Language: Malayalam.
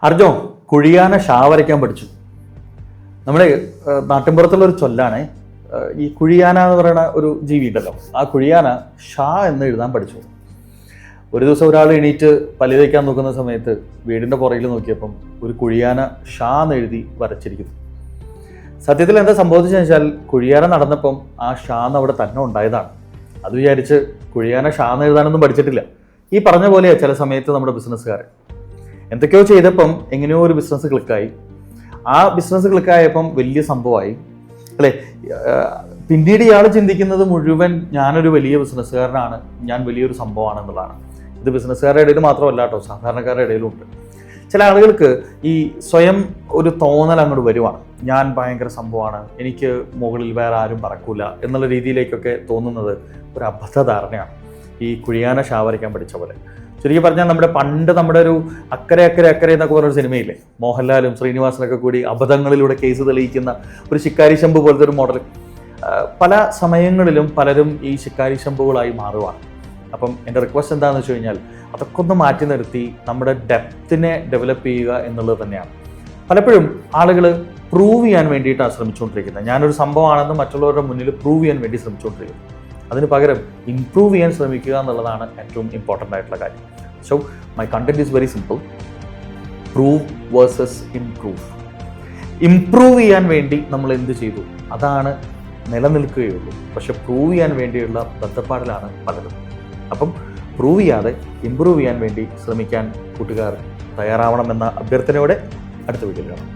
അർജോ കുഴിയാന ഷാ വരയ്ക്കാൻ പഠിച്ചു. നമ്മുടെ നാട്ടിൻപുറത്തുള്ള ഒരു ചൊല്ലാണ് ഈ കുഴിയാന എന്ന് പറയുന്ന ഒരു ജീവി ഉണ്ടല്ലോ, ആ കുഴിയാന ഷാ എന്ന് എഴുതാൻ പഠിച്ചു. ഒരു ദിവസം ഒരാൾ എണീറ്റ് പല്ല് തേക്കാൻ നോക്കുന്ന സമയത്ത് വീടിൻ്റെ പുറകിൽ നോക്കിയപ്പം ഒരു കുഴിയാന ഷാ എന്ന് എഴുതി വരച്ചിരിക്കുന്നു. സത്യത്തിൽ എന്താ സംഭവിച്ചതെന്ന് വെച്ചാൽ കുഴിയാന നടന്നപ്പം ആ ഷാ എന്ന് അവിടെ തന്നെ ഉണ്ടായതാണ്. അത് വിചാരിച്ച് കുഴിയാന ഷാ എന്ന് എഴുതാനൊന്നും പഠിച്ചിട്ടില്ല. ഈ പറഞ്ഞ പോലെയാണ് ചില സമയത്ത് നമ്മുടെ ബിസിനസ്സുകാരൻ എന്തൊക്കെയോ ചെയ്തപ്പം എങ്ങനെയോ ഒരു ബിസിനസ് ക്ലിക്കായി. ആ ബിസിനസ് ക്ലിക്കായപ്പം വലിയ സംഭവമായി അല്ലേ. പിന്നീട് ഇയാൾ ചിന്തിക്കുന്നത് മുഴുവൻ ഞാനൊരു വലിയ ബിസിനസ്സുകാരനാണ്, ഞാൻ വലിയൊരു സംഭവമാണ് എന്നുള്ളതാണ്. ഇത് ബിസിനസ്സുകാരുടെ ഇടയിൽ മാത്രമല്ല കേട്ടോ, സാധാരണക്കാരുടെ ഇടയിലും ഉണ്ട്. ചില ആളുകൾക്ക് ഈ സ്വയം ഒരു തോന്നൽ അങ്ങോട്ട് വരുവാണ്, ഞാൻ ഭയങ്കര സംഭവമാണ്, എനിക്ക് മുകളിൽ വേറെ ആരും പറക്കൂല എന്നുള്ള രീതിയിലേക്കൊക്കെ തോന്നുന്നത് ഒരു അബദ്ധധാരണയാണ്. ഈ കുഴിയാന ഷാ വരയ്ക്കാൻ പഠിച്ച പോലെ. ചുരുക്കി പറഞ്ഞാൽ നമ്മുടെ ഒരു അക്കരെ എന്നൊക്കെ പറഞ്ഞൊരു സിനിമയില്ലേ, മോഹൻലാലും ശ്രീനിവാസനൊക്കെ കൂടി അബദ്ധങ്ങളിലൂടെ കേസ് തെളിയിക്കുന്ന ഒരു ശിക്കാരി ശംഭു പോലത്തെ ഒരു മോഡൽ. പല സമയങ്ങളിലും പലരും ഈ ശിക്കാരി ശംഭുകളായി മാറുവാണ്. അപ്പം എൻ്റെ റിക്വസ്റ്റ് എന്താണെന്ന് വെച്ച് കഴിഞ്ഞാൽ അതൊക്കെ ഒന്ന് മാറ്റി നിർത്തി നമ്മുടെ ഡെപ്തിനെ ഡെവലപ്പ് ചെയ്യുക എന്നുള്ളത് തന്നെയാണ്. പലപ്പോഴും ആളുകൾ പ്രൂവ് ചെയ്യാൻ വേണ്ടിയിട്ടാണ് ശ്രമിച്ചുകൊണ്ടിരിക്കുന്നത്. ഞാനൊരു സംഭവമാണെന്ന് മറ്റുള്ളവരുടെ മുന്നിൽ പ്രൂവ് ചെയ്യാൻ വേണ്ടി ശ്രമിച്ചുകൊണ്ടിരിക്കുന്നത്. അതിന് പകരം ഇംപ്രൂവ് ചെയ്യാൻ ശ്രമിക്കുക എന്നുള്ളതാണ് ഏറ്റവും ഇമ്പോർട്ടൻ്റ് ആയിട്ടുള്ള കാര്യം. So my content is very simple. Prove versus improve. Improve ചെയ്യാൻ വേണ്ടി നമ്മൾ എന്ത് ചെയ്തു അതാണ് നിലനിൽക്കുകയുള്ളൂ. പക്ഷെ പ്രൂവ് ചെയ്യാൻ വേണ്ടിയുള്ള ബന്ധപ്പാടിലാണ് പലതും. അപ്പം പ്രൂവ് ചെയ്യാതെ ഇംപ്രൂവ് ചെയ്യാൻ വേണ്ടി ശ്രമിക്കാൻ കൂട്ടുകാർ തയ്യാറാവണമെന്ന അഭ്യർത്ഥനയോടെ അടുത്ത വീഡിയോയിൽ കാണാം.